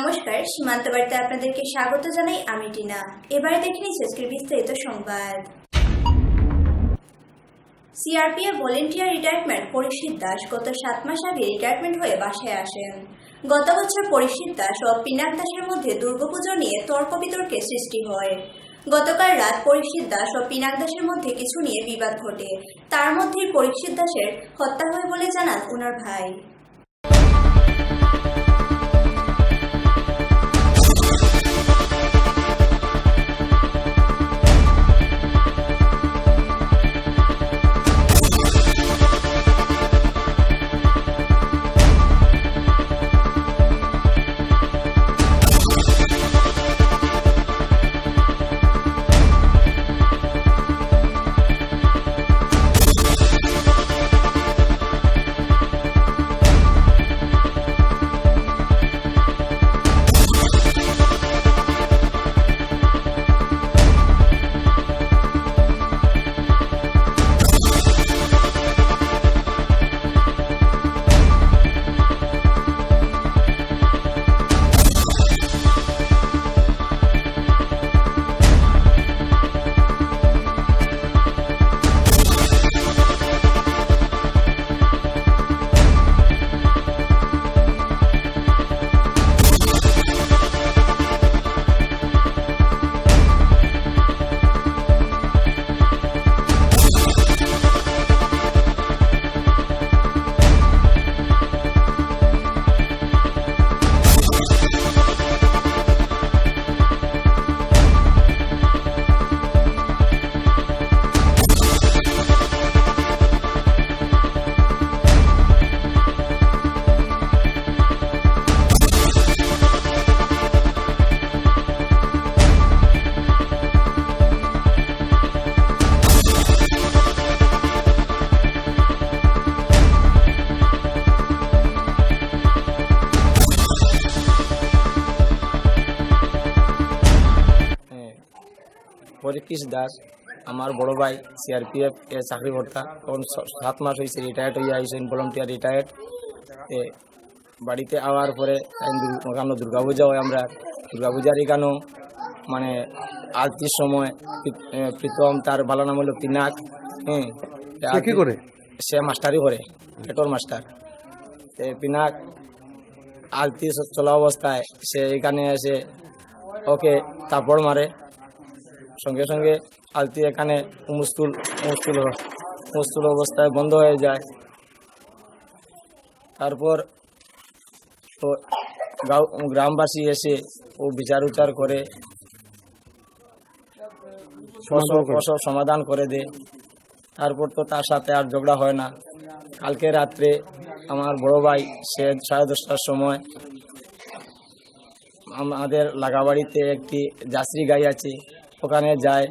নমস্কার, সীমান্ত বার্তায় আপনাদেরকে স্বাগত জানাই। আমি টিনা। এবারে দেখে নিচ্ছি আজকের বিস্তারিত সংবাদ। সিআরপিএফ ভলেন্টিয়ার রিটায়ারমেন্ট পরিশিত দাস গত 7 মাস আগে রিটায়ারমেন্ট হয়ে বাসায় আসেন। গত বছর পরিশিত দাস ও পিনাক দাসের মধ্যে দুর্গাপুজো নিয়ে তর্ক বিতর্কের সৃষ্টি হয়। গতকাল রাত পরিশিত দাস ও পিনাক দাসের মধ্যে কিছু নিয়ে বিবাদ ঘটে। তার মধ্যেই পরিশিত দাসের হত্যা হয় বলে জানান ওনার ভাই। পরীক্ষিত দাস আমার বড় ভাই সিআরপিএফ এ চাকরি করতা। তখন 7 মাস হয়েছে রিটায়ার্ড হয়ে আইসেন, ভলান্টিয়ার রিটায়ার্ড। বাড়িতে আওয়ার পরে ওখানে দুর্গাপূজা হয়। আমরা দুর্গাপূজার এখানেও মানে আরতির সময় প্রীতম, তার ভালো নাম হলো পিনাক, কি করে সে মাস্টারি করে, পেটর মাস্টার। পিনাক আরতি চলা অবস্থায় সে এখানে এসে ওকে থাপ্পড় মারে। সঙ্গে সঙ্গে আলতি এখানে মুস্তুল অবস্থায় বন্ধ হয়ে যায়। তারপর তো গ্রামবাসী এসে ও বিচার উচার করে সমাধান করে দেয়। তারপর তো তার সাথে আর ঝগড়া হয় না। কালকে রাত্রে আমার বড় ভাই সে 10:30টার সময় আমাদের লাগাবাড়িতে একটি জার্সি গাই আছে, ওখানে যায়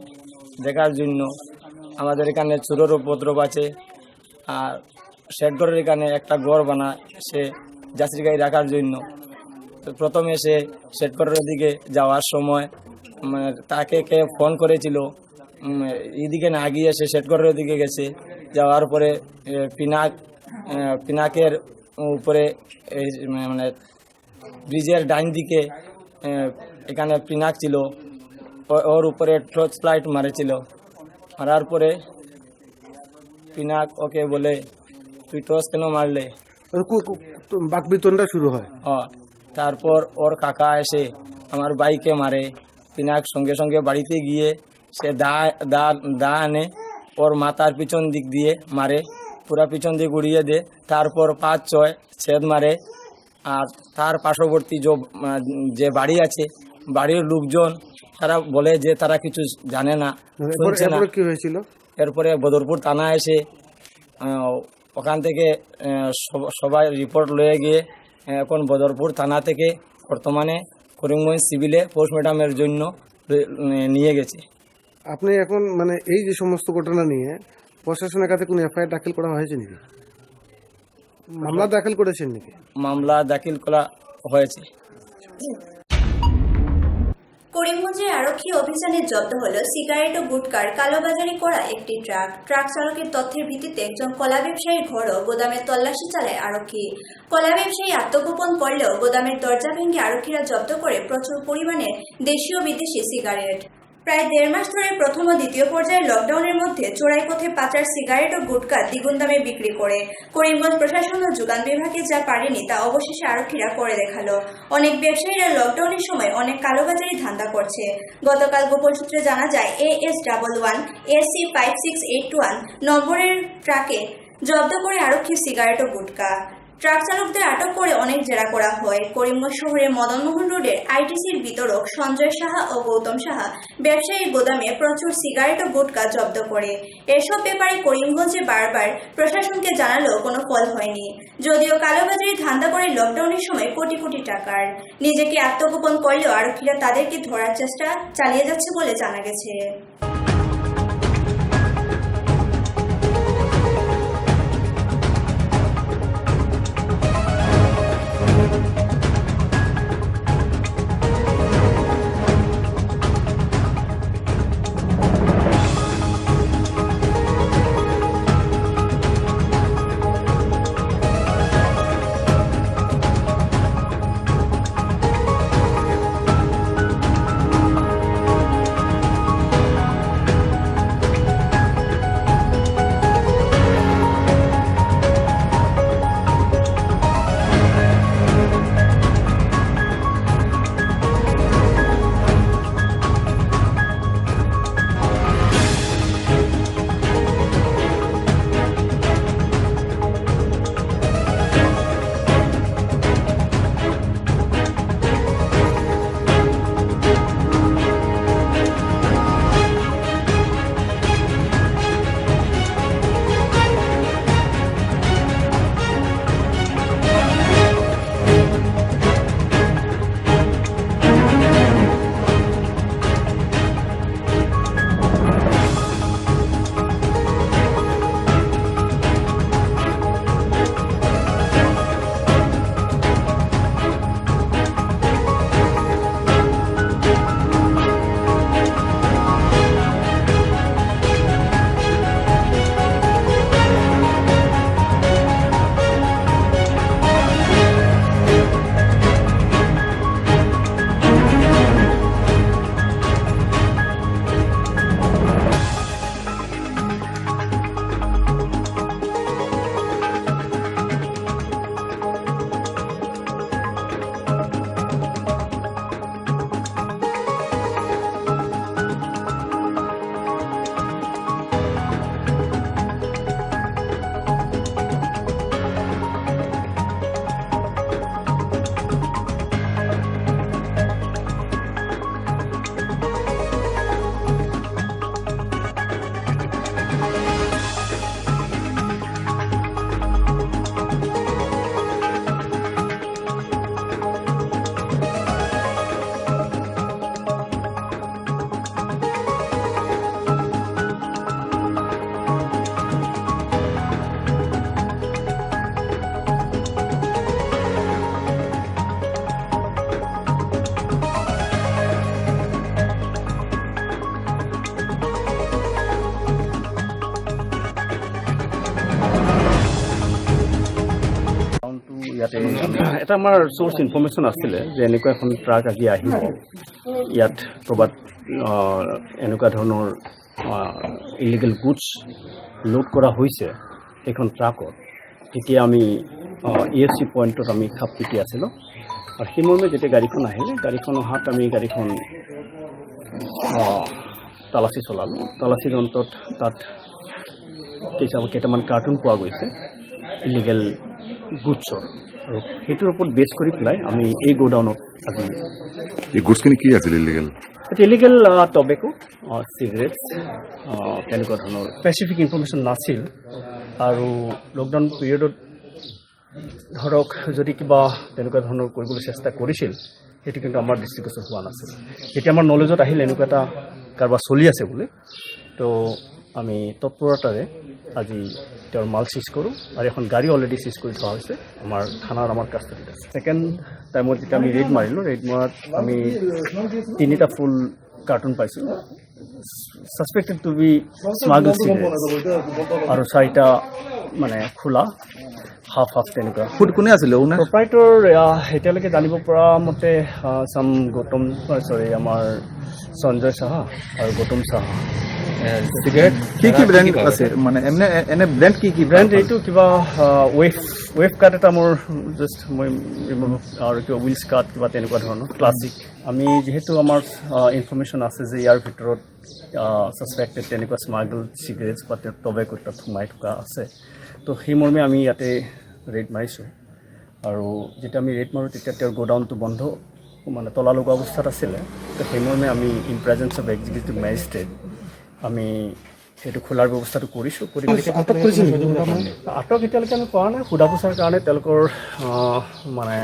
দেখার জন্য। আমাদের এখানে চুরের উপদ্রব আছে, আর শেডঘরের এখানে একটা ঘর বানায় সে জার্সি গাই রাখার জন্য। তো প্রথমে সে শেডঘরের দিকে যাওয়ার সময় তাকে কে ফোন করেছিল, এইদিকে না গিয়ে সে শেডঘরের দিকে গেছে। যাওয়ার পরে পিনাকের উপরে মানে ব্রিজের ডাইন দিকে এখানে পিনাক ছিল, ওর উপরে টর্চ লাইট মারেছিল। মারার পরে পিনাক ওকে বলে, তুই টর্চ কেন মারলে? বাকবিতণ্ডা শুরু হয়। তারপর ওর কাকা এসে আমার বাইকে মারে। পিনাক সঙ্গে সঙ্গে বাড়িতে গিয়ে সে দা আনে, ওর মাথার পিছন দিক দিয়ে মারে, পুরা পিছন দিক উড়িয়ে দে। তারপর 5-6 ছেদ মারে। আর তার পার্শ্ববর্তী যে বাড়ি আছে, বাড়ির লোকজন তারা বলে যে তারা কিছু জানে না, শুনছে না। কি হয়েছিল? এরপরে বদরপুর থানা এসে ওখান থেকে সবাই রিপোর্ট লয়ে গিয়ে এখন বদরপুর থানা থেকে বর্তমানে করিমগঞ্জ সিভিলে পোস্টমর্টমের জন্য নিয়ে গেছে। আপনি এখন মানে এই যে সমস্ত ঘটনা নিয়ে প্রশাসনের কাছে কোনো এফআইআর দাখিল করা হয়েছে নাকি? মামলা দাখিল করেছেন নাকি? মামলা দাখিল করা হয়েছে। করিমগঞ্জের আরক্ষী অভিযানে জব্দ হলো সিগারেট ও গুটকার কালোবাজারি করা একটি ট্রাক। ট্রাক চালকের তথ্যের ভিত্তিতে একজন কলা ব্যবসায়ীর ঘর ও গোদামে তল্লাশি চালায় আরক্ষী। কলা ব্যবসায়ী আত্মগোপন করলেও গোদামের দরজা ভেঙে আরক্ষীরা জব্দ করে প্রচুর পরিমাণে দেশীয় বিদেশি সিগারেট। প্রায় 1.5 মাস ধরে প্রথম ও দ্বিতীয় পর্যায়ে লকডাউনের মধ্যে চোরাই পথে পাচার সিগারেট ও গুটকা দ্বিগুণ দামে বিক্রি করে করিমগঞ্জ প্রশাসন ও যোগান বিভাগে যা পারেনি তা অবশেষে আরক্ষীরা করে দেখালো। অনেক ব্যবসায়ীরা লকডাউনের সময় অনেক কালোবাজারি ধান্দা করছে। গতকাল গোপন সূত্রে জানা যায় AS11 AC 5681 নম্বরের ট্রাকে জব্দ করে আরক্ষী সিগারেট ও গুটকা। ট্রাক চালকদের আটক করে অনেক জেরা করা হয়। করিমগঞ্জ শহরের মদনমোহন রোডের আইটিসির বিতরক সঞ্জয় সাহা ও গৌতম সাহা ব্যবসায়ীর গোদামে প্রচুর সিগারেট ও গুটকা জব্দ করে। এসব ব্যাপারে করিমগঞ্জে বারবার প্রশাসনকে জানালেও কোনো ফল হয়নি। যদিও কালোবাজারি ধান্দা করে লকডাউনের সময় কোটি কোটি টাকার। নিজেকে আত্মগোপন করলেও আরক্ষীরা তাদেরকে ধরার চেষ্টা চালিয়ে যাচ্ছে বলে জানা গেছে। এটা আমাৰ সোর্স ইনফরমেশন আছিলে যে এনেকুৱা এখন ট্ৰাক আজি আহিব ইয়াত ক'ৰবাত এনেকুৱা ধৰণৰ ইলিগেল গুডছ লোড কৰা হৈছে এখন ট্ৰাকত। তেতিয়া আমি EFC পইণ্টত আমি খাপ পিটি আছিলোঁ আৰু সেই মৰ্মে যেতিয়া গাড়ীখন আহিলে গাড়ীখন অহাত আমি গাড়ীখন তালাচী চলালোঁ। তালাচীৰ অন্তত তাত কেইটামান কাৰ্টুন পোৱা গৈছে ইলিগেল গুডছৰ আৰু সেইটোৰ ওপৰত বেছ কৰি পেলাই আমি এই গোডাউনত আজি এই গুডছখিনি কি আছিল ইলিগেল? ইলিগেল টবেকো চিগাৰেটছ তেনেকুৱা ধৰণৰ স্পেচিফিক ইনফৰমেশ্যন নাছিল আৰু লকডাউন পিৰিয়ডত ধৰক যদি কিবা তেনেকুৱা ধৰণৰ কৰিবলৈ চেষ্টা কৰিছিল সেইটো কিন্তু আমাৰ দৃষ্টিগোচৰ হোৱা নাছিল। এতিয়া আমাৰ নলেজত আহিল এনেকুৱা এটা কাৰোবাৰ চলি আছে বুলি, তো আমি তৎপৰতাৰে আজি তেওঁৰ মাল চিজ কৰোঁ আৰু এখন গাড়ী অলৰেডি চিজ কৰি থোৱা হৈছে আমাৰ থানাৰ আমাৰ কাষ্টডিত আছে। ছেকেণ্ড টাইমত যেতিয়া আমি ৰেড মাৰিলোঁ, ৰেড মৰাত আমি 3টা ফুল কাৰ্টুন পাইছোঁ ছাছপেক্টেড টু বি স্মাগল চিগাৰেটছ আৰু 4টা মানে খোলা হাফ তেনেকুৱা। ফুড কোনে আছিলে ওনাৰ? প্ৰপাইটৰ এতিয়ালৈকে জানিব পৰা মতে আমাৰ সঞ্জয় সাহা আৰু গৌতম সাহা। চিগাৰেট কি ব্ৰেণ্ড আছে মানে এনে ব্ৰেণ্ড কি ব্ৰেণ্ড এইটো কিবা ৱেভ কাট এটা মোৰ জাষ্ট মই আৰু কিবা উইলছ কাট কিবা তেনেকুৱা ধৰণৰ ক্লাছিক। আমি যিহেতু আমাৰ ইনফৰ্মেশ্যন আছে যে ইয়াৰ ভিতৰত ছাছপেক্টেড তেনেকুৱা স্মাগল চিগাৰেটছ বা টবেকো তাত সোমাই থকা আছে, তো সেই মৰ্মে আমি ইয়াতে ৰেড মাৰিছোঁ। আৰু যেতিয়া আমি ৰেড মাৰোঁ তেতিয়া তেওঁৰ গোডাউনটো বন্ধ মানে তলা লগোৱা অৱস্থাত আছিলে, তো সেই মৰ্মে আমি in presence of executive magistrate আমি সেইটো খোলাৰ ব্যৱস্থাটো কৰিছোঁ। আটক এতিয়ালৈকে আমি কৰা নাই, সোধা পোছাৰ কাৰণে তেওঁলোকৰ মানে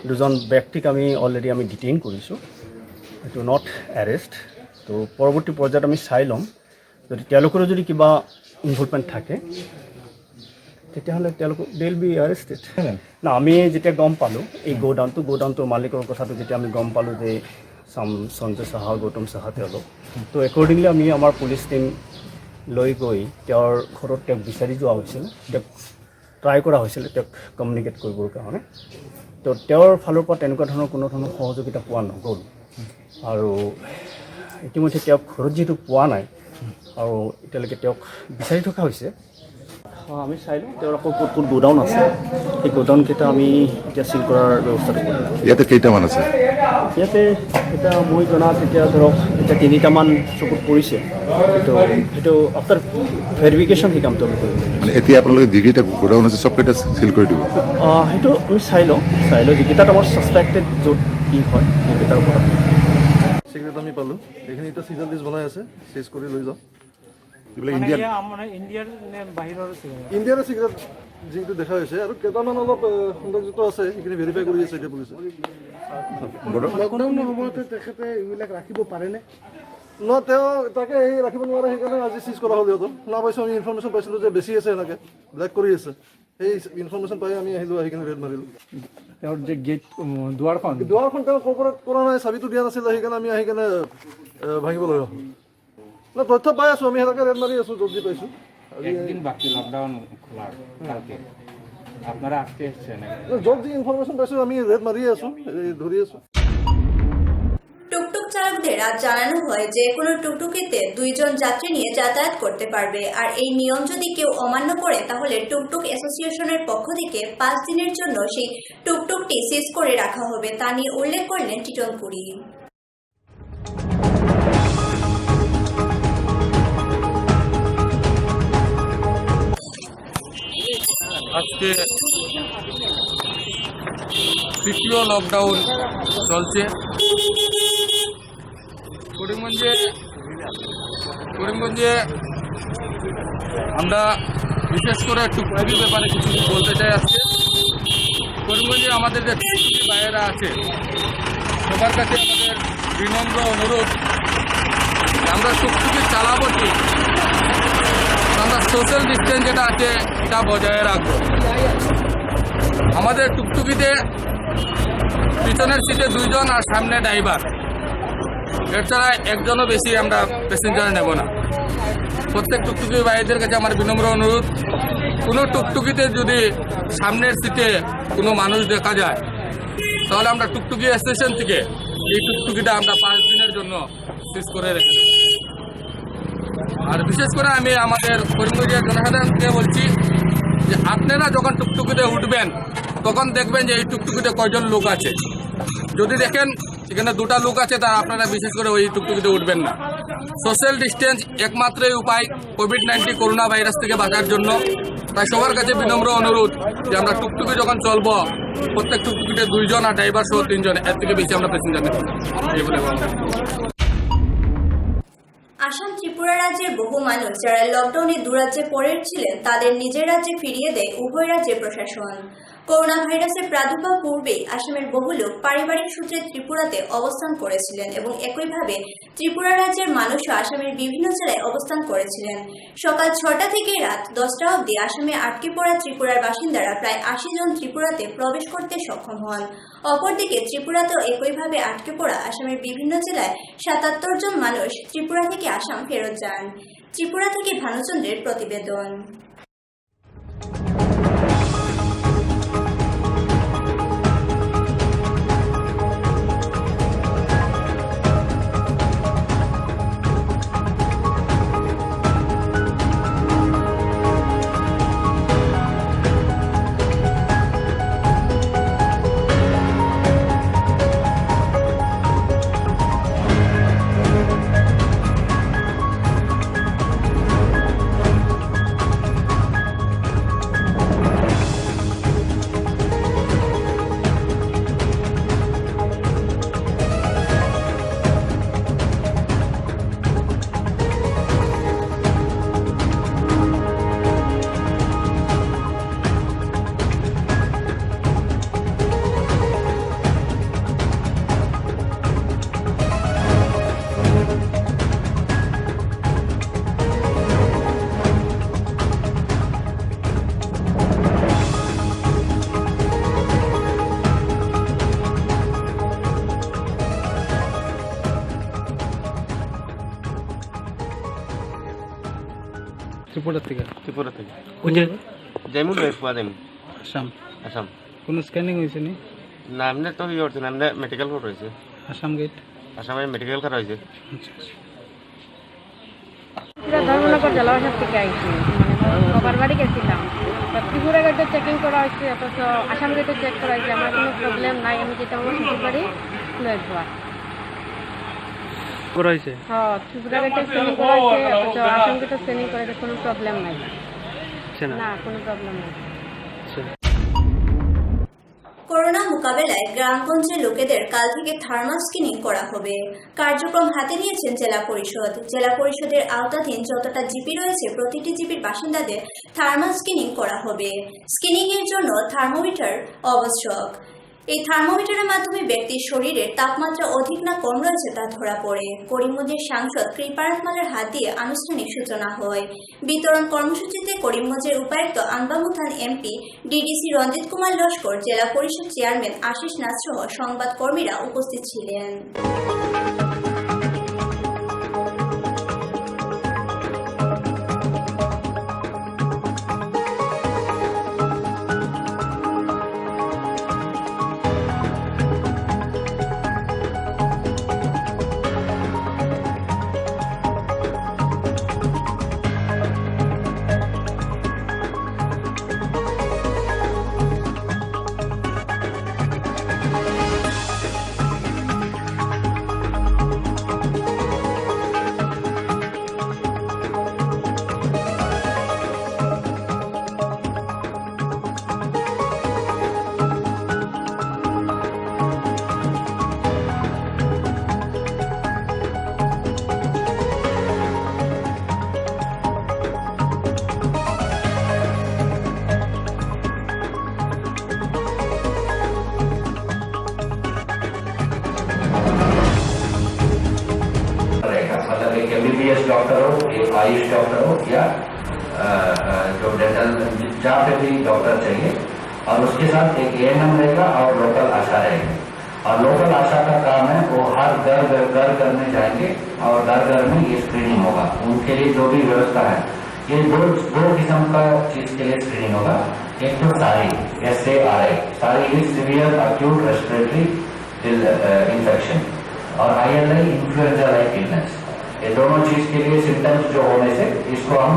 2জন ব্যক্তিক আমি অলৰেডি আমি ডিটেইন কৰিছোঁ, এইটো নট এৰেষ্ট। তো পৰৱৰ্তী পৰ্যায়ত আমি চাই ল'ম, যদি তেওঁলোকৰো যদি কিবা ইনভলভমেণ্ট থাকে তেতিয়াহ'লে তেওঁলোক দে উইল বি এৰেষ্টেড। না আমি যেতিয়া গম পালোঁ এই গোডাউনটোৰ মালিকৰ কথাটো যেতিয়া আমি গম পালোঁ যে সঞ্জয় সাহা গৌতম সাহা তেওঁলোক, তো একৰ্ডিংলি আমি আমাৰ পুলিচ টিম লৈ গৈ তেওঁৰ ঘৰত তেওঁক বিচাৰি যোৱা হৈছিল, তেওঁক ট্ৰাই কৰা হৈছিল তেওঁক কমিউনিকেট কৰিবৰ কাৰণে। তো তেওঁৰ ফালৰ পৰা তেনেকুৱা ধৰণৰ কোনো ধৰণৰ সহযোগিতা পোৱা নগ'ল আৰু ইতিমধ্যে তেওঁক ঘৰত যিহেতু পোৱা নাই আৰু এতিয়ালৈকে তেওঁক বিচাৰি থকা হৈছে। আমি চাই লওঁ তেওঁৰ আকৌ ক'ত ক'ত গোডাউন আছে, সেই গোডাউনকেইটা আমি এতিয়া চিল কৰাৰ ব্যৱস্থাটো কৰিম। ইয়াতে কেইটামান আছে? ইয়াতে এতিয়া মই জনাত এতিয়া ধৰক এতিয়া 3টামান চকুত পৰিছে, সেইটো আফটাৰ ভেৰিফিকেশ্যন সেই কামটো আমি কৰিম। মানে এতিয়া আপোনালোকে যিকেইটা গোডাউন আছে চবকেইটা চিল কৰি দিব? সেইটো আমি চাই লওঁ যিকেইটাত আমাৰ ছাছপেক্টেড য'ত কি হয় সেইকেইটাৰ ওপৰত। চিগাৰেট আমি পালোঁ, এইখিনি এতিয়া চিজন লিষ্ট বনাই আছে, চেজ কৰি লৈ যাওঁ। ইণ্ডিয়াৰ চিগাৰেট যিটো দেখা হৈছে আৰু কেইটামান অলপ সন্দেহযুক্ত আছে, সেইখিনি ভেৰিফাই কৰি আছে এতিয়া পুলিচে। লকডাউনৰ সময়তে তেখেতে এইবিলাক ৰাখিব পাৰেনে? তেওঁ তাকে এই ৰাখিব নোৱাৰে, সেইকাৰণে আজি চিজ কৰা হ'ল সিহঁতৰ। শুনা পাইছোঁ আমি ইনফৰ্মেশ্যন পাইছিলোঁ যে বেছি আছে এনেকৈ ব্লেক কৰি আছে, সেই ইনফৰ্মেশ্যন পাই আমি আহিলোঁ, আহি কিনে ৰেড মাৰিলোঁ। তেওঁৰ যে গেট দুৱাৰখন তেওঁ কৰ্পৰেট কৰা নাই, চাবিটো দিয়া নাছিলে, সেইকাৰণে আমি আহি কিনে ভাঙিবলৈ তথ্য পাই আছোঁ, আমি সেনেকৈ ৰেড মাৰি আছোঁ, জলদি পাইছোঁ। একদিন বাকি লকডাউন খোলার কালকে আপনারা আজকে এসেছেন যত যে ইনফরমেশন পাইছোঁ আমি রেড মারিয়ে আছোঁ, ধরি আছোঁ। টুকটুক চালকদের আজ জানানো হয় যে কোনো টুকটুকিতে 2 জন যাত্রী নিয়ে যাতায়াত করতে পারবে, আর এই নিয়ম যদি কেউ অমান্য করে তাহলে টুকটুক অ্যাসোসিয়েশনের পক্ষ থেকে 5 দিনের জন্য সেই টুকটুকটি সিজ করে রাখা হবে, তা নিয়ে উল্লেখ করলেন টিটন পুরী। আজকে তৃতীয় লকডাউন চলছে করিমগঞ্জে। আমরা বিশেষ করে টুকটুকির ব্যাপারে কিছু বলতে চাই। আজকে করিমগঞ্জে আমাদের যে টুকটুকি ভাইয়েরা আছে সবার কাছে আমাদের বিনম্র অনুরোধ, আমরা টুকটুকি চালাবো ঠিক, আমরা সোশ্যাল ডিস্টেন্স যেটা আছে এটা বজায় রাখবো। আমাদের টুকটুকিতে পিছনের সিটে 2 জন আর সামনে ড্রাইভার, এছাড়া একজনও বেশি আমরা প্যাসেঞ্জার নেব না। প্রত্যেক টুকটুকি ভাইদের কাছে আমার বিনম্র অনুরোধ, কোনো টুকটুকিতে যদি সামনের সিটে কোনো মানুষ দেখা যায় তাহলে আমরা টুকটুকি স্টেশন থেকে এই টুকটুকিটা আমরা 5 দিনের জন্য সিজ করে রেখে দেব। আর বিশেষ করে আমি আমাদের করিমগঞ্জের জনসাধারণকে বলছি যে আপনারা যখন টুকটুকিতে উঠবেন তখন দেখবেন যে এই টুকটুকিতে কয়জন লোক আছে। যদি দেখেন এখানে 2টা লোক আছে তা আপনারা বিশেষ করে ওই টুকটুকিতে উঠবেন না। সোশ্যাল ডিস্টেন্স একমাত্রই উপায় কোভিড-19 করোনা ভাইরাস থেকে বাঁচার জন্য। তাই সবার কাছে বিনম্র অনুরোধ যে আমরা টুকটুকি যখন চলবো প্রত্যেক টুকটুকিতে 2 জন আর ড্রাইভার সহ 3 জন, এর থেকে বেশি আমরা প্যাসেঞ্জার নেব না। আসাম ত্রিপুরা রাজ্যের বহু মানুষ যারা লকডাউনে দুরাজ্যে পড়েছিলেন তাদের নিজের রাজ্যে ফিরিয়ে দেয় উভয় রাজ্যের প্রশাসন। করোনা ভাইরাসের প্রাদুর্ভাব পূর্বেই আসামের বহু লোক পারিবারিক সূত্রে ত্রিপুরাতে অবস্থান করেছিলেন এবং একইভাবে ত্রিপুরা রাজ্যের মানুষও আসামের বিভিন্ন জেলায় অবস্থান করেছিলেন। সকাল 6টা থেকে রাত 10টা অবধি আসামে আটকে পড়া ত্রিপুরার বাসিন্দারা প্রায় 80 জন ত্রিপুরাতে প্রবেশ করতে সক্ষম হন। অপরদিকে ত্রিপুরাতেও একইভাবে আটকে পড়া আসামের বিভিন্ন জেলায় 77 জন মানুষ ত্রিপুরা থেকে আসাম ফেরত যান। ত্রিপুরা থেকে ভানুচন্দ্রের প্রতিবেদন। ত্রিপুরা থেকে ত্রিপুরা থেকে কোন জায়গা? যেমন ফুয়া যেমন আসাম। আসাম কোনো স্ক্যানিং হয়েছে নি? না এমনি তো ইয়ে করছে না, এমনি মেডিকেল কোড রয়েছে, আসাম গেট। আসামে মেডিকেল করা হয়েছে। আচ্ছা আচ্ছা। পুরা ধর্মনগর জেলাবাসার থেকে আইছি, মানে বাবার বাড়ি গেছিলাম। ত্রিপুরা গেটে চেকিং করা হয়েছে, অথচ আসাম গেটে চেক করা হয়েছে। আমার কোনো প্রবলেম নাই, আমি যেটা আমার শ্বশুর বাড়ি একবার করা হয়েছে? হ্যাঁ, ত্রিপুরা গেটে স্ক্যানিং করা হয়েছে, অথচ আসাম গেটে স্ক্যানিং করা হয়েছে, কোনো প্রবলেম নাই। না, কোনো প্রবলেম নাই। করোনা মোকাবেলায় গ্রামগঞ্জের লোকেদের কাল থেকে থার্মাল স্ক্রিনিং করা হবে। কার্যক্রম হাতে নিয়েছেন জেলা পরিষদ। জেলা পরিষদের আওতাধীন যতটা জিপি রয়েছে প্রতিটি জিপির বাসিন্দাদের থার্মাল স্ক্রিনিং করা হবে। স্ক্রিনিং এর জন্য থার্মোমিটার আবশ্যক। এই থার্মোমিটারের মাধ্যমে ব্যক্তির শরীরের তাপমাত্রা অধিক না কম রয়েছে তা ধরা পড়ে। করিমগঞ্জের সাংসদ কৃপানাথ মালের হাত দিয়ে আনুষ্ঠানিক সূচনা হয়। বিতরণ কর্মসূচিতে করিমগঞ্জের উপায়ুক্ত আনবামুথান এমপি, ডিডিসি রঞ্জিত কুমার লস্কর, জেলা পরিষদ চেয়ারম্যান আশিস নাথ সহ সংবাদ কর্মীরা উপস্থিত ছিলেন। मतलब एक MBBS डॉक्टर हो, एक आयुष डॉक्टर हो, या जो डेंटल जहाँ पे भी डॉक्टर चाहिए, और उसके साथ एक ANM रहेगा और लोकल आशा रहेगी। और लोकल आशा का काम है वो हर घर में जाएंगे और घर में ये स्क्रीनिंग होगा। उनके लिए जो भी व्यवस्था है, ये दो किस्म का चीज के लिए स्क्रीनिंग होगा। एक तो सारी SARI, सारी सीवियर अक्यूट रेस्पिरेटरी इंफेक्शन, और ILI इन्फ्लुएंजा लाइक इलनेस। ये दोनों चीज के लिए सिम्टम्स जो होने से इसको हम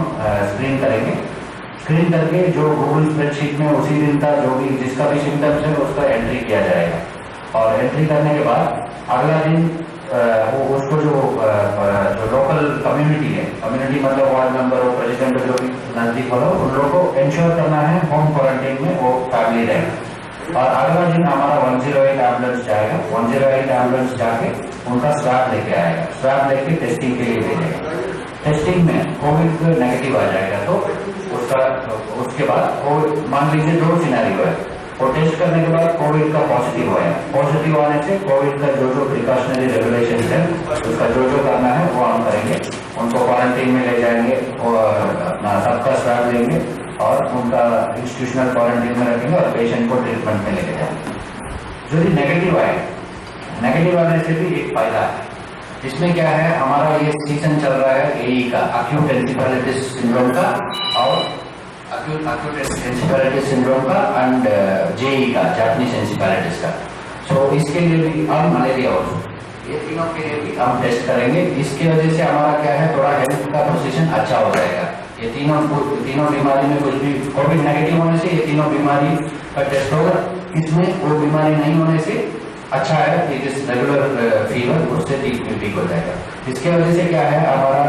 स्क्रीन करेंगे। स्क्रीन करके जो गूगल स्प्रेडशीट में उसी दिन का जो भी जिसका भी सिम्टम्स है उसका एंट्री किया जाएगा, और एंट्री करने के बाद अगला दिन उसको जो लोकल कम्युनिटी है, कम्युनिटी मतलब वार्ड मेंबर हो, प्रेसिडेंट जो भी नजदीक वाला, उन लोगों को इंश्योर करना है होम क्वारंटीन में वो फैमिली रहेगा। और अगला दिन हमारा 108 एम्बुलेंस जाएगा, 108 एम्बुलेंस जाके उनका स्वैब लेके आएगा, स्वैब लेके टेस्टिंग के लिए भेजेगा। टेस्टिंग में कोविड नेगेटिव आ जाएगा तो उसके बाद मान लीजिए 2 सिनेरियो है। वो टेस्ट करने के बाद कोविड का पॉजिटिव आया। पॉजिटिव आने से कोविड का जो जो प्रिकॉशनरी रेगुलेशन है उसका जो जो करना है वो हम करेंगे। उनको क्वारंटीन में ले जाएंगे और अपना सबका स्वाब लेंगे और उनका इंस्टीट्यूशनल क्वारंटीन में रखेंगे और पेशेंट को ट्रीटमेंट में लेके जाएंगे। जो भी नेगेटिव आए, नेगेटिव आने से भी एक फायदा है। इसमें क्या है, हमारा ये सीजन चल रहा है एई का, एक्यूट एंसेफेलाइटिस सिंड्रोम का, और एक्यूट एंसेफेलाइटिस सिंड्रोम का एंड जेई का, जापानीज एंसेफेलाइटिस का। सो इसके लिए भी हम मलेरिया और ये तीनों के लिए भी हम टेस्ट करेंगे। इसकी वजह से हमारा क्या है, थोड़ा हेल्थ का पोजीशन अच्छा हो जाएगा। ये तीनों बीमारी में कुछ भी कोविड नेगेटिव होने से ये तीनों बीमारी का टेस्ट होगा। इसमें वो बीमारी नहीं होने से अच्छा है कि जिस रेगुलर फीवर उससे ठीक हो जाएगा। इसके वजह से क्या है, हमारा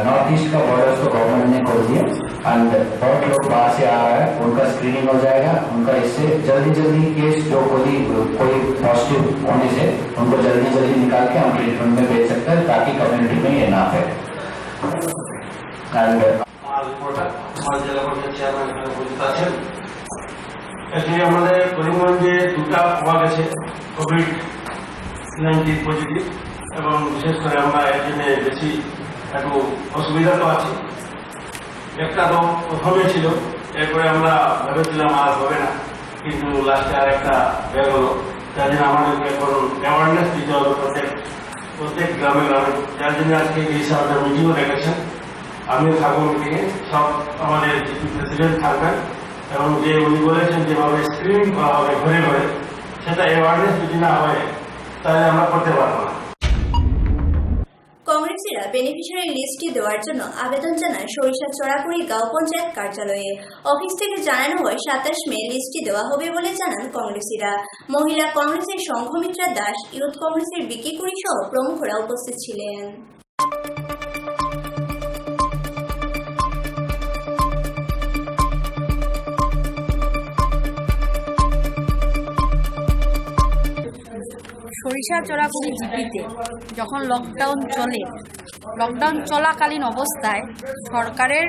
नॉर्थ ईस्ट का बॉर्डर्स तो गवर्नमेंट ने खोल दिया एंड बहुत लोग बाहर से आ रहा है, उनका स्क्रीनिंग हो जाएगा। उनका इससे जल्दी केस जो कोई पॉजिटिव होने से उनको जल्दी निकाल के हम ट्रीटमेंट में भेज सकते हैं ताकि कम्युनिटी में ये ना फैले। আমাদের করিমগঞ্জে দুটা পাওয়া গেছে কোভিড-19 পজিটিভ, এবং বিশেষ করে আমরা এর জন্য বেশি একটু অসুবিধা তো আছে। একটা তো প্রথমে ছিল, এরপরে আমরা ভেবেছিলাম আর হবে না, কিন্তু লাস্টে আর একটা বের হলো। যার জন্য আমাদেরকে এখন অ্যাওয়ারনেস দিতে হবে প্রত্যেক গ্রামে গ্রামে। যার জন্য আজকে এই সাথে মিটিংও রেখেছেন, আমিও থাকবো মিটিংয়ে, সব আমাদের প্রেসিডেন্ট থাকবেন, এবং যে উনি বলেছেন যেভাবে স্ক্রিনিং করা হবে ঘরে ঘরে, সেটা অ্যাওয়ারনেস যদি না হয় তাহলে আমরা করতে পারবো না। কংগ্রেসীরা বেনিফিশিয়ারি লিস্টটি দেওয়ার জন্য আবেদন জানায় সরিষা চড়াকুড়ি গাঁও পঞ্চায়েত কার্যালয়ে। অফিস থেকে জানানো হয় 27 মে লিস্টটি দেওয়া হবে বলে জানান কংগ্রেসীরা। মহিলা কংগ্রেসের সংঘমিত্রা দাস, ইউথ কংগ্রেসের বিকি কুড়ি সহ প্রমুখরা উপস্থিত ছিলেন। সরিষা চড়াকুড়ি জিপিতে যখন লকডাউন চলাকালীন অবস্থায় সরকারের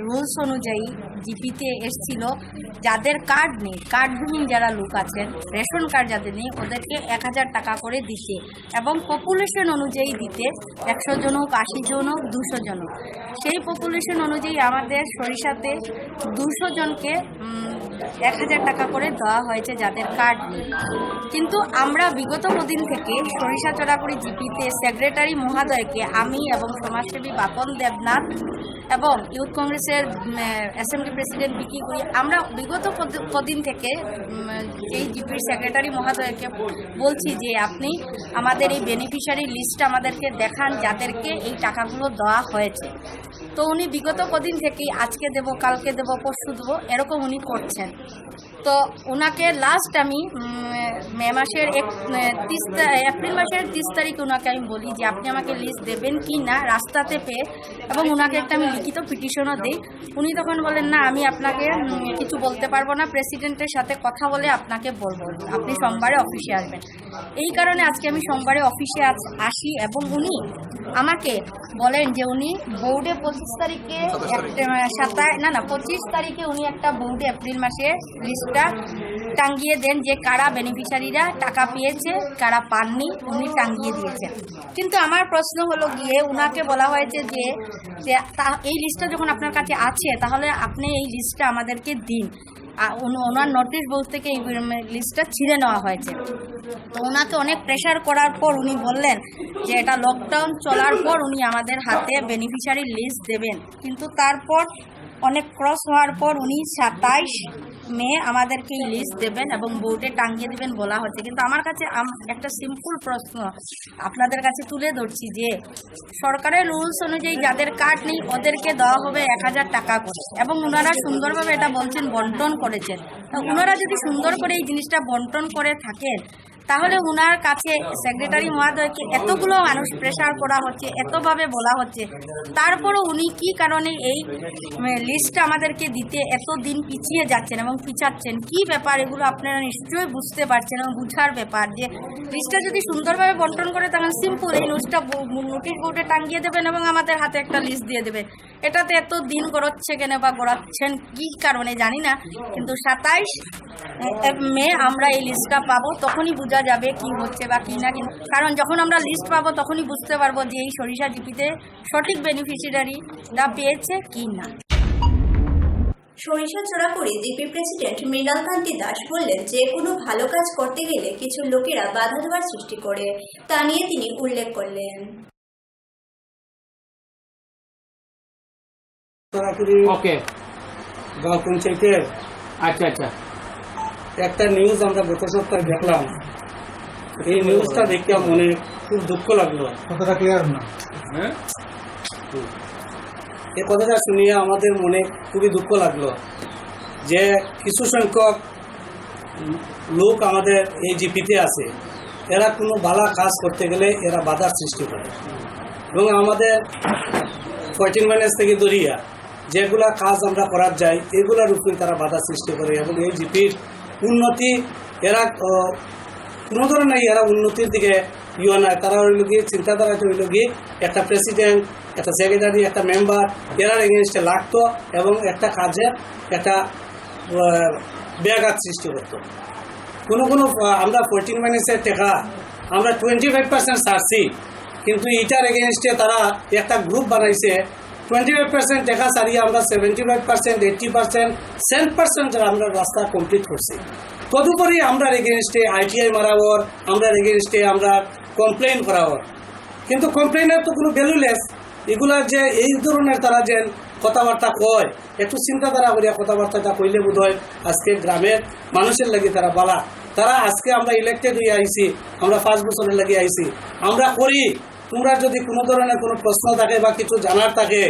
রুলস অনুযায়ী জিপিতে এসেছিল যাদের কার্ড নেই, কার্ডবিহীন যারা লোক আছেন, রেশন কার্ড যাদের নেই, ওদেরকে 1000 টাকা করে দিতে, এবং পপুলেশন অনুযায়ী দিতে, 100 জন হোক, 80 জন হোক, 200 জন হোক। সেই পপুলেশন অনুযায়ী আমাদের সরিষাতে 200 জনকে 1000 টাকা করে দেওয়া হয়েছে যাদের কার্ড নেই। কিন্তু আমরা বিগত কদিন থেকে সরিষা চড়াকুড়ি জিপিতে সেক্রেটারি মহোদয়কে আমি এবং সমাজসেবী বাপন দেবনাথ এবং ইউথ কংগ্রেসের অ্যাসেম্বলি প্রেসিডেন্ট বিকি কুড়ি, আমরা বিগত কদিন থেকে এই জিপির সেক্রেটারি মহোদয়কে বলছি যে আপনি আমাদের এই বেনিফিশিয়ারি লিস্ট আমাদেরকে দেখান যাদেরকে এই টাকাগুলো দেওয়া হয়েছে। তো উনি বিগত কদিন থেকেই আজকে দেব, কালকে দেব, পরশু দেবো, এরকম উনি করছেন। তো ওনাকে লাস্ট আমি এপ্রিল মাসের 30 তারিখে ওনাকে আমি বলি যে আপনি আমাকে লিস্ট দেবেন কি না রাস্তাতে পেয়ে, এবং ওনাকে একটা আমি লিখিত পিটিশনও দিই। উনি তখন বলেন না, আমি আপনাকে কিছু বলতে পারবো না, প্রেসিডেন্টের সাথে কথা বলে আপনাকে বলবো, আপনি সোমবারে অফিসে আসবেন। এই কারণে আজকে আমি সোমবারে অফিসে আসি, এবং উনি আমাকে বলেন যে উনি বোর্ডে 25 তারিখে উনি একটা বোর্ডে এপ্রিল মাসে লিস্টটা টাঙ্গিয়ে দেন যে কারা বেনিফিশিয়ারিরা টাকা পেয়েছে, কারা পাননি, উনি টাঙ্গিয়ে দিয়েছেন। কিন্তু আমার প্রশ্ন হলো গিয়ে উনাকে বলা হয়েছে যে এই লিস্টটা যখন আপনার কাছে আছে তাহলে আপনি এই লিস্টটা আমাদেরকে দিন। ওনার নোটিশ বোর্ড থেকে এই লিস্টটা ছিঁড়ে নেওয়া হয়েছে। তো ওনাকে অনেক প্রেশার করার পর উনি বললেন যে এটা লকডাউন চলার পর উনি আমাদের হাতে বেনিফিশিয়ারি লিস্ট দেবেন। কিন্তু তারপর অনেক ক্রস হওয়ার পর উনি 27 মে আমাদেরকে এই লিস্ট দেবেন এবং বোর্ডে টাঙিয়ে দেবেন বলা হচ্ছে। কিন্তু আমার কাছে একটা সিম্পল প্রশ্ন আপনাদের কাছে তুলে ধরছি যে সরকারের রুলস অনুযায়ী যাদের কার্ড নেই ওদেরকে দেওয়া হবে 1000 টাকা করে, এবং ওনারা সুন্দরভাবে এটা বলছেন বন্টন করেছেন। ওনারা যদি সুন্দর করে এই জিনিসটা বন্টন করে থাকেন তাহলে উনার কাছে সেক্রেটারি মহোদয়কে এতগুলো মানুষ প্রেসার করা হচ্ছে, এতভাবে বলা হচ্ছে, তারপরও উনি কি কারণে এই লিস্টটা আমাদেরকে দিতে এত দিন পিছিয়ে যাচ্ছেন এবং পিছাচ্ছেন, কি ব্যাপার এগুলো আপনারা নিশ্চয়ই বুঝতে পারছেন এবং বুঝার ব্যাপার। যে লিস্টটা যদি সুন্দরভাবে বন্টন করে তাহলে সিম্পল এই নোটিশ বোর্ডে টাঙিয়ে দেবেন এবং আমাদের হাতে একটা লিস্ট দিয়ে দেবেন। এটাতে এত দিন গড়াচ্ছে কেন বা গড়াচ্ছেন কি কারণে জানি না, কিন্তু 27 মে আমরা এই লিস্টটা পাবো, তখনই বোঝা যাবে কি হচ্ছে বা কি না। কারণ যখন আমরা লিস্ট পাবো তখনই বুঝতে পারবো যে এই সরিষা জিপিতে সঠিক বেনিফিশিয়ারিটা পেয়েছে কি না। সরিষা চোরাপুরি জিপি প্রেসিডেন্ট মৃণাল কান্তি দাস বললেন, যে কোনো ভালো কাজ করতে গেলে কিছু লোকেরা বাধা দেওয়ার সৃষ্টি করে, তা নিয়ে তিনি উল্লেখ করলেন। ওকে, গাঁও পঞ্চায়েতের আচ্ছা আচ্ছা একটা নিউজ আমরা গত সপ্তাহে দেখলাম। এই নিউজটা দেখে মনে খুব দুঃখ লাগলো। কথাটা ক্লিয়ার না? হ্যাঁ, এই কথাটা শুনিয়ে আমাদের মনে খুবই দুঃখ লাগলো যে কিছু সংখ্যক লোক আমাদের এই জিপিতে আছে, এরা কোনো ভালো কাজ করতে গেলে এরা বাধার সৃষ্টি করে এবং আমাদের 14 মাইনাস থেকে দরিয়া যেগুলা কাজ আমরা করার যাই এগুলার উপরে তারা বাধা সৃষ্টি করে এবং এই জিপির উন্নতি এরা কোনো ধরনের এরা উন্নতির দিকে নয়। তারা হইল গিয়ে চিন্তাধারাটা হইল গিয়ে একটা প্রেসিডেন্ট, একটা সেক্রেটারি, একটা মেম্বার এরার এগেনস্টে লাগতো এবং একটা কাজে একটা ব্যাঘাত সৃষ্টি করতো। কোনো আমরা 14 মাইনাসের টাকা আমরা 25% ছাড়ছি, কিন্তু এটার এগেনস্টে তারা একটা গ্রুপ বানাইছে 25% টাকা ছাড়িয়ে আমরা 75%, 80%, 100% যারা আমরা রাস্তা কমপ্লিট করছি। তদুপরি আমরা এগেনস্টে ITI মারাবর, আমরা এগেনস্টে আমরা কমপ্লেন করাবর, কিন্তু কমপ্লেনের তো কোনো ভ্যালুলেস। এগুলা যে এই ধরনের তারা যে কথাবার্তা কয়, একটু চিন্তাধারা করিয়া কথাবার্তাটা কইলে বোধ হয় আজকে গ্রামের মানুষের লাগি তারা বলা। তারা আজকে আমরা ইলেক্টেড হয়ে আইছি, আমরা 5 বছরের লাগি আইছি, আমরা করি। তোমরা যদি কোনো ধরনের কোনো প্রশ্ন থাকে বা কিছু জানার থাকে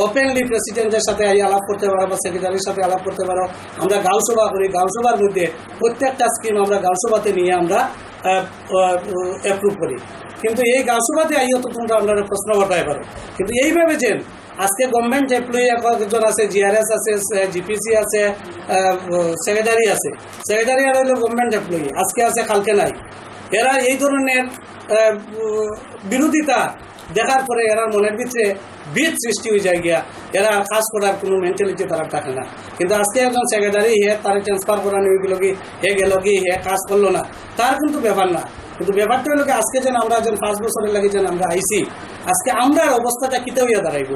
ওপেনলি প্রেসিডেন্টের সাথে আলাপ করতে পারো বা সেক্রেটারির সাথে আলাপ করতে পারো। আমরা গাঁও সভা করি, গাঁও সভার মধ্যে প্রত্যেকটা স্কিম আমরা গাঁও সভাতে নিয়ে আমরা অ্যাপ্রুভ করি, কিন্তু এই গাঁও সভাতে আইও তো তোমরা আপনারা প্রশ্ন করতে পারো। কিন্তু এইভাবে যে আজকে গভর্নমেন্ট এমপ্লয়ি একজন আছে, GRS আছে, GPC আছে, সেক্রেটারি আছে, সেক্রেটারি আর হইল গভর্নমেন্ট এমপ্লয়ি, আজকে আছে কালকে নাই। এরা এই ধরনের বিরোধিতা দেখার পরে এরা মনের ভিতরে বিদ সৃষ্টি হয়ে যায় গিয়া, এরা কাজ করার কোনো মেন্টালিটি তারা থাকে না। কিন্তু আজকে একজন সেক্রেটারি তারা ট্রান্সফার করানো হয়ে গেল কি কাজ করলো না, তার কিন্তু ব্যাপার না। কিন্তু ব্যাপারটা হলো কি আজকে যেন আমরা যেন 5 বছরের লাগে যেন আমরা আইসি, আজকে আমরা অবস্থাটা কিতে হইয়া দাঁড়াইব।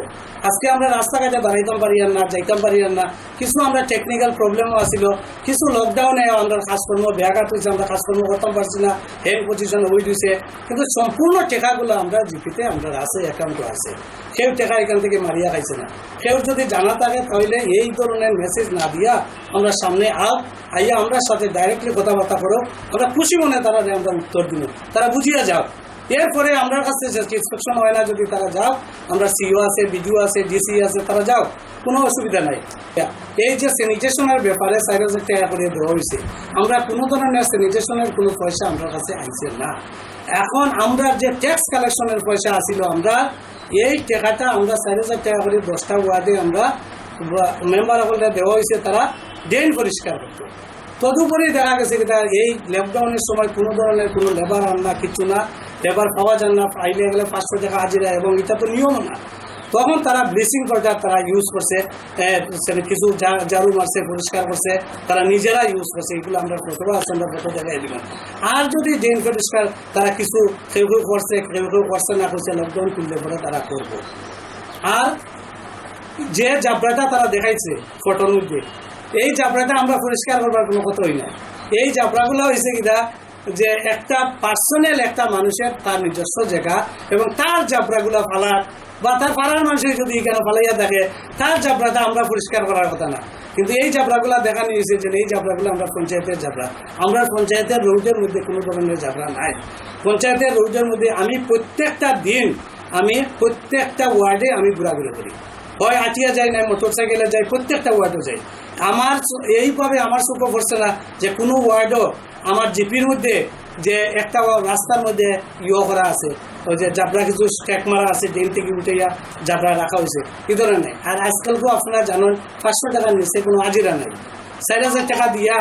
আজকে আমরা রাস্তাঘাটে দাঁড়াইতাম পারি না, যাইতাম পারি না, কিছু আমরা টেকনিক্যাল প্রবলেমও আসিল, কিছু লকডাউনে আমরা কাজকর্ম ব্যাঘাত হয়েছে, আমরা কাজকর্ম করতাম পারছি না, হেড পজিশন হয়ে দিয়েছে। কিন্তু সম্পূর্ণ টেকাগুলো আমরা জিপিতে আমরা আছে, অ্যাকাউন্ট আছে, কেউ টেকা এখান থেকে মারিয়া খাইছে না। কেউ যদি জানা থাকে তাহলে এই ধরনের মেসেজ না দিয়া আমরা সামনে আইয়া আমরা সাথে ডাইরেক্টলি কথাবার্তা করো, আমরা খুশি মনে তারা আমরা উত্তর দিব, তারা বুঝিয়া যাও। এরপরে আমার কাছে ইনস্ট্রাকশন হয় না যদি তারা যাও, আমরা CO আছে, BDO আছে, DC আছে, তারা যাও, কোনো অসুবিধা নাই। এই যে স্যানিটেশনের ব্যাপারে 4,000 টাকা করে দেওয়া হয়েছে, আমরা কোনো ধরনের স্যানিটেশনের কোনো পয়সা আমার কাছে আইছে না। এখন আমরা যে ট্যাক্স কালেকশনের পয়সা আসিল, আমরা এই টাকাটা আমরা 4,000 টাকা করে 10টা ওয়ার্ডে আমরা মেম্বার সকলটা দেওয়া হয়েছে, তারা ড্রেন পরিষ্কার করতো। তদুপরি দেখা গেছে কি এই লকডাউনের সময় কোনো ধরনের কোনো লেবার আন না, কিছু না, লেবার পাওয়া যান না, আইলে গেলে 500 টাকা হাজিরা, এবং এটা তো নিয়ম না। তখন তারা ব্লিচিং পাউডার তারা ইউজ করছে, কিছু ঝাড়ু মারছে, পরিষ্কার করছে, তারা নিজেরা ইউজ করছে। এগুলো আমরা ফটো আছে, আমরা ফটো দেখাই দিলাম। আর যদি ড্রেন পরিষ্কার তারা কিছু কেউ করছে, কেউ করছে না করছে, লকডাউন খুললে পরে তারা করবো। আর যে জাবরাটা তারা দেখাইছে ফটোর মধ্যে, এই জাবরাটা আমরা পরিষ্কার করবার কোনো কথাই নাই। এই জাবরাগুলো হয়েছে কিনা যে একটা পার্সোনাল একটা মানুষের তার নিজস্ব জায়গা, এবং তার জাবরাগুলো ফালার বা তার পাড়ার মানুষের যদি এখানে ফালাইয়া দেখে, তার জাবরাটা আমরা পরিষ্কার করার কথা না। কিন্তু এই জাবরাগুলো দেখানো হয়েছে যে এই জাবরাগুলো আমরা পঞ্চায়েতের জাবরা, আমরা পঞ্চায়েতের রোডের মধ্যে কোনো ধরনের জাবরা নাই। পঞ্চায়েতের রোডের মধ্যে আমি প্রত্যেকটা দিন আমি প্রত্যেকটা ওয়ার্ডে আমি ঘোরাঘুরি করি, হয় আটিয়া যাই না, মোটর সাইকেলে যাই, প্রত্যেকটা ওয়ার্ডও যাই। আমার এইভাবে আমার চোখে পড়ছে না যে কোনো ওয়ার্ডও আমার জিপির মধ্যে যে একটা রাস্তার মধ্যে করা আছে, ওই যে জাবরা কিছু স্ট্যাক মারা আছে, ড্রেন থেকে উঠে জাবরা রাখা হয়েছে, এই ধরনের নেই। আর আজকালকেও আপনারা জানেন 500 টাকার নিচে কোনো হাজিরা নেই। 4000 টাকা দিয়া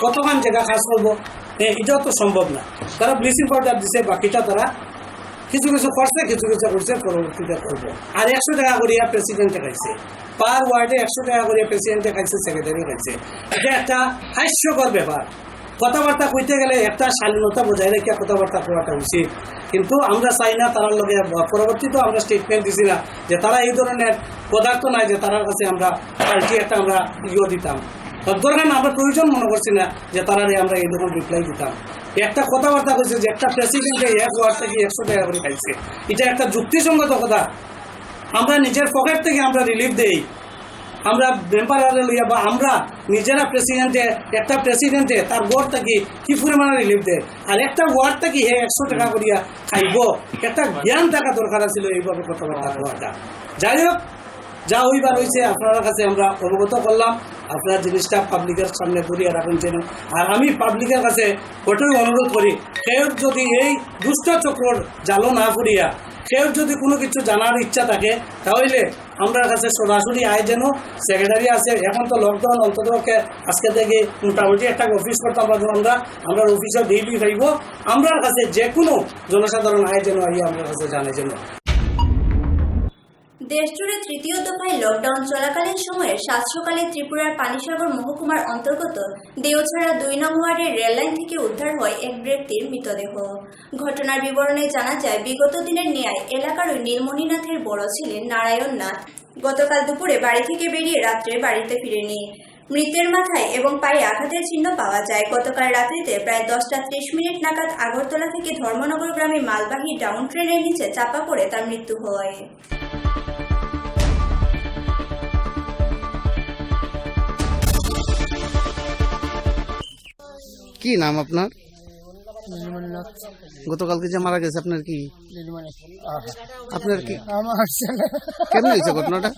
কতক্ষণ জায়গা কাজ করবো, এটাও তো সম্ভব না। তারা ব্লিচিং পাউডার দিছে, বাকিটা তারা কিছু কিছু করছে, কিছু কিছু করছে, পরবর্তীতে করবো। আর 100 টাকা করিয়া প্রেসিডেন্টে খাইছে, পার ওয়ার্ডে 100 টাকা করিয়া প্রেসিডেন্টে খাইছে, সেক্রেটারি খাইছে। এটা একটা হাস্যকর ব্যাপার। কথাবার্তা কইতে গেলে একটা শালীনতা বজায় রেখে কথাবার্তা করাটা উচিত, কিন্তু আমরা চাই না তার লগে। পরবর্তীতেও আমরা স্টেটমেন্ট দিছি না যে তারা এই ধরনের পদার্থ নাই যে তার কাছে আমরা পাল্টি একটা আমরা দিতাম। দরকার না, আমরা প্রয়োজন মনে করছি না যে তারা আমরা এই ধরনের রিপ্লাই দিতাম। একটা কথাবার্তা কইছে যে একটা প্রেসিডেন্টে 1 ওয়ার্ড থেকে 100 টাকা করে খাইছে, এটা একটা যুক্তিসঙ্গত কথা। আমরা নিজের পকেট থেকে আমরা রিলিফ দেই, আমরা মেম্বারে লইয়া বা আমরা নিজেরা প্রেসিডেন্টে, একটা প্রেসিডেন্টে তার ওয়ার্ড থেকে কি পরিমাণে রিলিফ দেয়, আর একটা ওয়ার্ড থেকে 100 টাকা করিয়া খাইব, একটা জ্ঞান থাকা দরকার ছিল এইভাবে কথাবার্তা হওয়াটা। যাই হোক, যা হইবার হয়েছে আপনার কাছে আমরা অবগত করলাম। আপনারা জিনিসটা পাবলিকের সামনে করিয়া রাখুন যেন। আর আমি পাবলিকের কাছে ওটাই অনুরোধ করি, কেউ যদি এই দুষ্ট চক্রর জালো না করিয়া কেউ যদি কোনো কিছু জানার ইচ্ছা থাকে, তাহলে আমরা কাছে সরাসরি আয় যেন সেক্রেটারি আছে। এখন তো লকডাউন, অন্তত আজকে থেকে মোটামুটি একটা অফিস করতাম আমরা অফিসে ডেইলি পাইব। আমরা কাছে যে কোনো জনসাধারণ আয় যেন আইয়া আমরা কাছে জানে যেন। দেশজুড়ে তৃতীয় দফায় লকডাউন চলাকালীন সময়ে সাত সকালে ত্রিপুরার পানিসাগর মহকুমার অন্তর্গত দেওছড়া 2 নং ওয়ার্ডের রেললাইন থেকে উদ্ধার হয় এক ব্যক্তির মৃতদেহ। ঘটনার বিবরণে জানা যায়, বিগত দিনের ন্যায় এলাকার ওই নীলমণিনাথের বড় ছিলেন নারায়ণ নাথ গতকাল দুপুরে বাড়ি থেকে বেরিয়ে রাত্রে বাড়িতে ফিরেনি। মৃতের মাথায় এবং পায়ে আঘাতের চিহ্ন পাওয়া যায়। গতকাল রাত্রিতে প্রায় 10:30 নাগাদ আগরতলা থেকে ধর্মনগর গ্রামে মালবাহী ডাউন ট্রেনের নিচে চাপা পড়ে তার মৃত্যু হয়। কি নাম আপনার? গতকালকে যে মারা গেছে আপনার কি? আপনার কি? কেমন হয়েছে ঘটনাটা?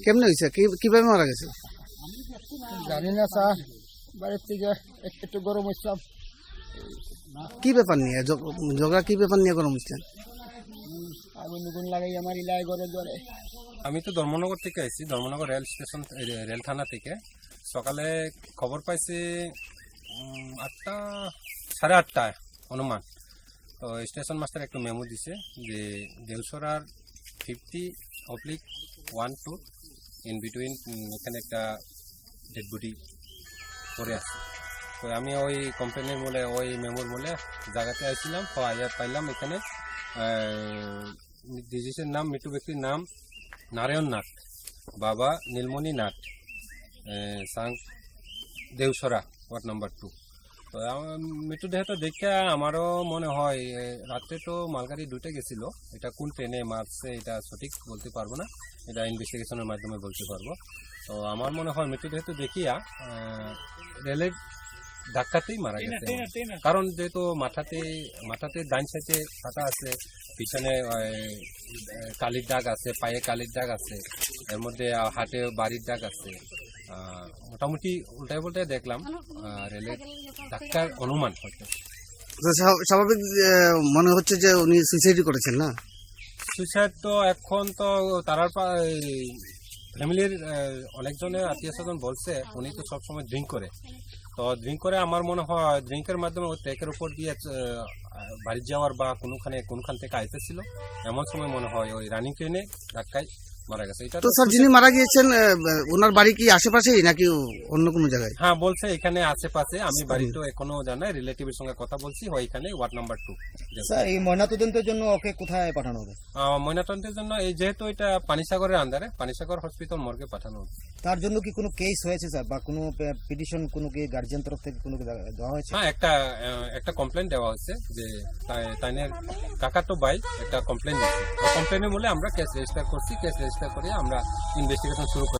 কেমন হয়েছে, কিভাবে মারা গেছে? জানি না স্যার, বাড়ির থেকে একটু গরম হচ্ছিলাম। কি ব্যাপার নিয়ে ঝগড়া, কি ব্যাপার নিয়ে গরম হচ্ছেন? আগুন লাগাই আমার ইলায় ঘরে ধরে। আমি তো ধর্মনগর থেকে আইছি, ধর্মনগর রেল স্টেশন, রেল থানা থেকে। সকালে খবর পাইছি 8টা, 8:30 অনুমান। তো স্টেশন মাস্টার একটু মেমো দিছে যে দেওছড়ার 50/12 ইন বিটুইন এখানে একটা ডেড বডি পড়ে আছে। তো আমি ওই কোম্পানির মূলে, ওই মেমোর মূলে জায়গাতে আইছিলাম। পাইলাম এখানে ডিজিজের নাম, মৃত্যু ব্যক্তির নাম নারায়ণ নাথ, বাবা নীলমণি নাথ, সাং দেওছড়া ওয়ার্ড নাম্বার 2। তো মৃত্যুদেহটা দেখে আমারও মনে হয় রাত্রে তো মালগাড়ি 2টা গেছিল, এটা কোন ট্রেনে মারছে এটা সঠিক বলতে পারবো না, এটা ইনভেস্টিগেশনের মাধ্যমে বলতে পারবো। তো আমার মনে হয় মৃত্যুদেহটা দেখিয়া রেলের ধাক্কাতেই মারা গেছে। কারণ যেহেতু মাথাতে ডাইন সাইডে ফাটা আছে, পিছনে কালির দাগ আছে, পায়ে কালির দাগ আছে, এর মধ্যে হাতে বাড়ির দাগ আছে। মোটামুটি উল্টাই পাল্টাই দেখলাম, রেলের ধাক্কার অনুমান হচ্ছে। স্বাভাবিক মনে হচ্ছে যে উনি সুইসাইড করেছেন না? সুইসাইড তো এখন তো তারার ফ্যামিলির অনেকজনের আত্মীয় স্বজন বলছে উনি তো সবসময় ড্রিঙ্ক করে। তো ড্রিঙ্ক করে আমার মনে হয় ড্রিঙ্কের মাধ্যমে ও ট্রেকের উপর দিয়ে বাড়ি যাওয়ার বা কোনখান থেকে আইতেছিল, এমন সময় মনে হয় ওই রানিং ট্রেনে ধাক্কায় মারা গেছে। এটা তো স্যার, যিনি মারা গিয়েছেন ওনার বাড়ি কি আশেপাশেই নাকি অন্য কোনো জায়গায়? হ্যাঁ, বলছে এখানে আশেপাশে। আমি বাড়িতে এখনো জানাই, রিলেটিভের সঙ্গে কথা বলছি, ওইখানে ওয়ার্ড নাম্বার 2। স্যার, এই ময়নাতদন্তের জন্য ওকে কোথায় পাঠানো হবে? ময়নাতদন্তের জন্য এই যেহেতু এটা পানিসাগরের আন্ডারে, পানিসাগর হসপিটাল মর্গে পাঠানো হবে। তার জন্য কি কোনো কেস হয়েছে স্যার, বা কোনো পিটিশন কোনো কি গার্জিয়ান তরফ থেকে কোনো দেওয়া হয়েছে? হ্যাঁ, একটা কমপ্লেন দেওয়া হচ্ছে যে তাইনের কাকাতো ভাই একটা কমপ্লেন দিচ্ছে। ওই কমপ্লেনের মূলে আমরা কেস রেজিস্টার করছি। কেস রেজিস্টার করে আমরা ইনভেস্টিগেশন শুরু করি।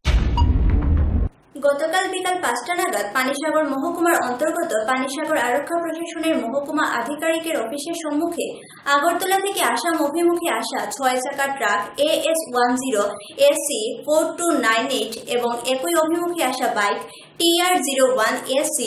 গতকাল বিকাল 5টা নাগাদ পানিসাগর মহকুমার অন্তর্গত পানিসাগর আরক্ষা প্রশাসনের মহকুমা আধিকারিকের অফিসের সম্মুখে আগরতলা থেকে আসাম অভিমুখে আসা 6 চাকার ট্রাক AS10 AC 4298 এবং একই অভিমুখে আসা বাইক TR01 AC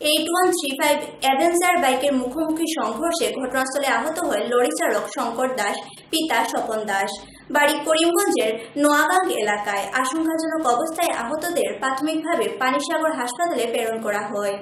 8135 অ্যাভেঞ্জার বাইকের মুখোমুখি সংঘর্ষে ঘটনাস্থলে আহত হয় লরি চালক শঙ্কর দাস, পিতা স্বপন দাস। বাড়ি করিমগঞ্জের নোয়াগাং এলাকায়। আশঙ্কাজনক অবস্থায় আহতদের প্রাথমিকভাবে পানিসাগর হাসপাতালে প্রেরণ করা হয়।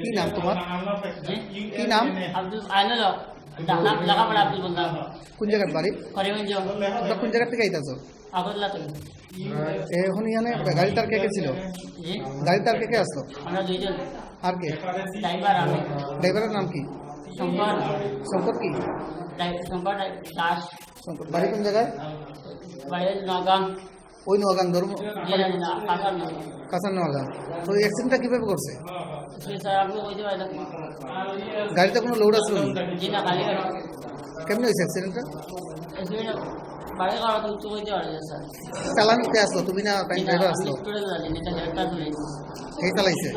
কি নাম তোমার? কি নাম? আব্দুল আইনুল হক, নাম লাগাপড়া আব্দুল বললাম। কোন জায়গার বাড়ি? করিমগঞ্জ। তোমরা কোন জায়গা থেকে আইতাছো? আগরতলা থেকে। এখন এখানে গাড়ি তার কে কে ছিল? জি, গাড়ি তার কে কে আসতো? আমরা দুইজন। আর কে? ড্রাইভার আমি। ড্রাইভারের নাম কি? শঙ্কর। শঙ্কর কি? শঙ্কর দাস। শঙ্কর বাড়ি কোন জায়গায়? বাড়ি নগাঁও। ওই নোয়াগাং ধর্ম জি না, কাকার নাম। কাঁচার নোয়াগাং। তো এই অ্যাক্সিডেন্টটা কিভাবে করছে? স্যার আপনি কইতে পারেন? গাড়িতে কোনো লোড আসলো না? জি না, খালি গাড়ি। কেমন হয়েছে অ্যাক্সিডেন্টটা? বাড়ি করা তো উচ্চ কইতে পারেন স্যার। চালানিতে আসলো তুমি না ড্রাইভার আসলো? স্টুডেন্ট জানি এটা হেডটা ধরে। এই চালাইছে?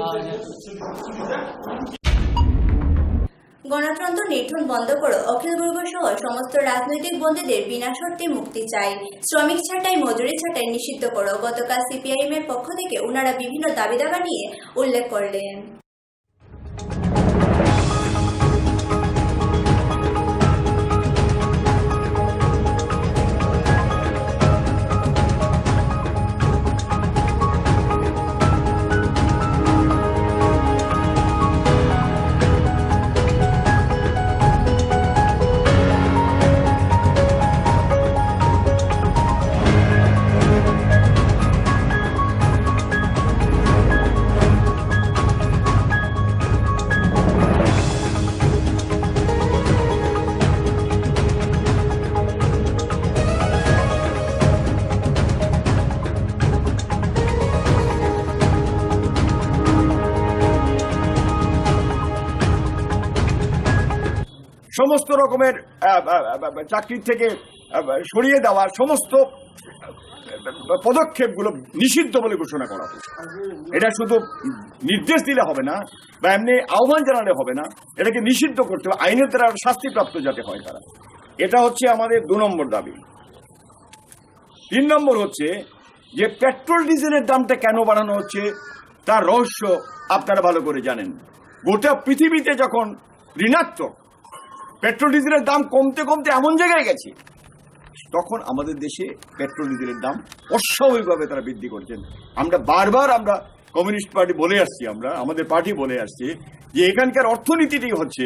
গণতন্ত্র নির্ধন বন্ধ করো, অখিল বর্গ সহ সমস্ত রাজনৈতিক বন্দীদের বিনা শর্তে মুক্তি চাই, শ্রমিক ছাঁটাই মজুরি ছাঁটাই নিষিদ্ধ করো। গতকাল সিপিআইএম এর পক্ষ থেকে ওনারা বিভিন্ন দাবি দাবা নিয়ে উল্লেখ করলেন। সমস্ত রকমের চাকরি থেকে সরিয়ে দেওয়া সমস্ত পদক্ষেপগুলো নিষিদ্ধ বলে ঘোষণা করা হবে। এটা শুধু নির্দেশ দিলে হবে না বা এমনি আহ্বান জানালে হবে না, এটাকে নিষিদ্ধ করতে হবে, আইনের দ্বারা শাস্তিপ্রাপ্ত যাতে হয় তারা। এটা হচ্ছে আমাদের 2 নম্বর দাবি। 3 নম্বর হচ্ছে যে পেট্রোল ডিজেলের দামটা কেন বাড়ানো হচ্ছে তার রহস্য আপনারা ভালো করে জানেন। গোটা পৃথিবীতে যখন ঋণাত্মক পেট্রোল ডিজেলের দাম কমতে কমতে এমন জায়গায় গেছে, তখন আমাদের দেশে পেট্রোল ডিজেলের দাম অস্বাভাবিকভাবে তারা বৃদ্ধি করছেন। আমরা বারবার কমিউনিস্ট পার্টি বলে আসছি, আমাদের পার্টি বলে আসছি যে এখানকার অর্থনীতিটি হচ্ছে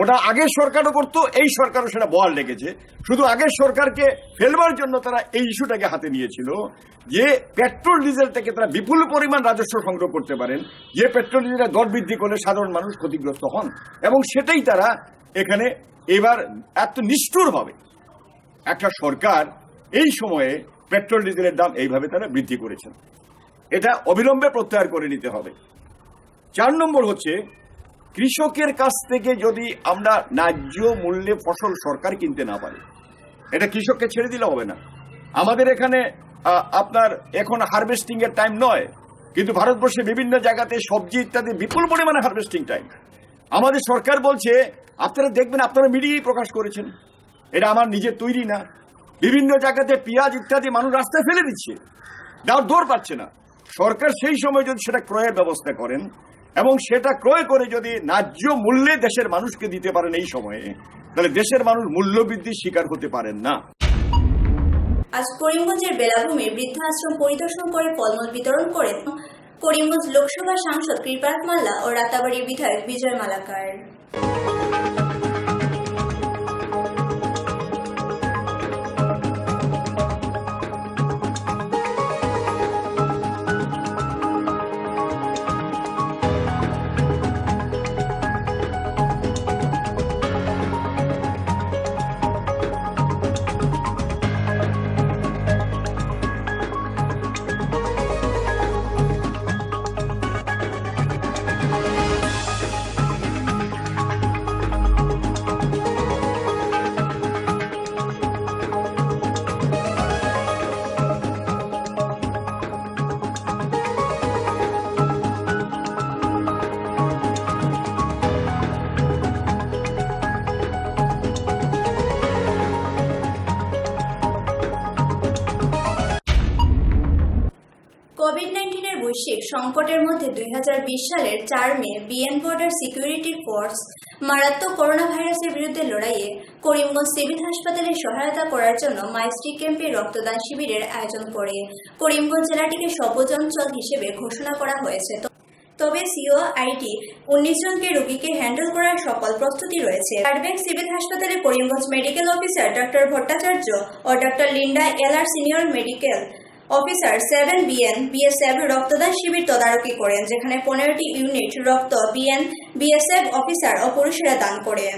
ওটা আগের সরকারও করতো, এই সরকারও সেটা বহাল রেখেছে। শুধু আগের সরকারকে ফেলবার জন্য তারা এই ইস্যুটাকে হাতে নিয়েছিল যে পেট্রোল ডিজেল থেকে তারা বিপুল পরিমাণ রাজস্ব সংগ্রহ করতে পারেন, যে পেট্রোল ডিজেলের দর বৃদ্ধি করলে সাধারণ মানুষ ক্ষতিগ্রস্ত হন, এবং সেটাই তারা এখানে এবার এত নিষ্ঠুরভাবে একটা সরকার এই সময়ে পেট্রোল ডিজেলের দাম এইভাবে তারা বৃদ্ধি করেছেন। এটা অবিলম্বে প্রত্যাহার করে নিতে হবে। 4 নম্বর হচ্ছে কৃষকের কাছ থেকে যদি আমরা ন্যায্য মূল্যে ফসল সরকার কিনতে না পারে, এটা কৃষককে ছেড়ে দিলে হবে না। আমাদের এখানে আপনার এখন হারভেস্টিং এর টাইম নয়, কিন্তু ভারতবর্ষে বিভিন্ন জায়গাতে সবজি ইত্যাদি বিপুল পরিমাণে হারভেস্টিং টাইম। আমাদের সরকার বলছে, আপনারা দেখবেন, আপনারা মিডিয়ায় প্রকাশ করেছেন, এটা আমার নিজের তৈরি না, বিভিন্ন জায়গাতে পেঁয়াজ ইত্যাদি মানুষ রাস্তায় ফেলে দিচ্ছে, দর পাচ্ছে না। সরকার সেই সময় যদি সেটা ক্রয়ের ব্যবস্থা করেন, এবং সেটা ক্রয় করে যদি ন্যায্য মূল্যে দেশের মানুষকে দিতে পারেন এই সময়ে, তাহলে দেশের মানুষ মূল্যবৃদ্ধির শিকার হতে পারেন না। আজ করিমগঞ্জের বেলাভূমি বৃদ্ধাশ্রম পরিদর্শন করে ফলমূল বিতরণ করেন করিমগঞ্জ লোকসভা সাংসদ কৃপাত মাল্লা ও রাতাবাড়ির বিধায়ক বিজয় মালাকার। কোভিড-19 বৈশ্বিক সংকটের মধ্যে 2020 সালের 4 মে বিএন বর্ডার সিকিউরিটি ফোর্স মারাত্মক করোনা ভাইরাসের বিরুদ্ধে লড়াইয়ে করিমগঞ্জ সিভিল হাসপাতালে সহায়তা করার জন্য মাইস্ট্রি ক্যাম্পে রক্তদান শিবিরের আয়োজন করে করিমগঞ্জ জেলাটিকে সবুজ অঞ্চল হিসেবে ঘোষণা করা হয়েছে। তবে সিওআইটি 19 জনকে রোগীকে হ্যান্ডেল করার সকল প্রস্তুতি রয়েছে। ব্লাড সিভিল হাসপাতালে Karimganj medical officer doctor Bhattacharya ও doctor Linda LR senior medical officer 7 BSF রক্তদান শিবির তদারকি করেন, যেখানে 15টি ইউনিট রক্ত বিএসএফ অফিসার ও পুরুষেরা দান করেন।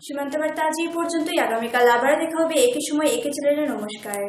সীমান্ত বার্তা আজ এই পর্যন্তই। আগামীকাল আবার দেখা হবে একই সময় একই চ্যানেলে। নমস্কার।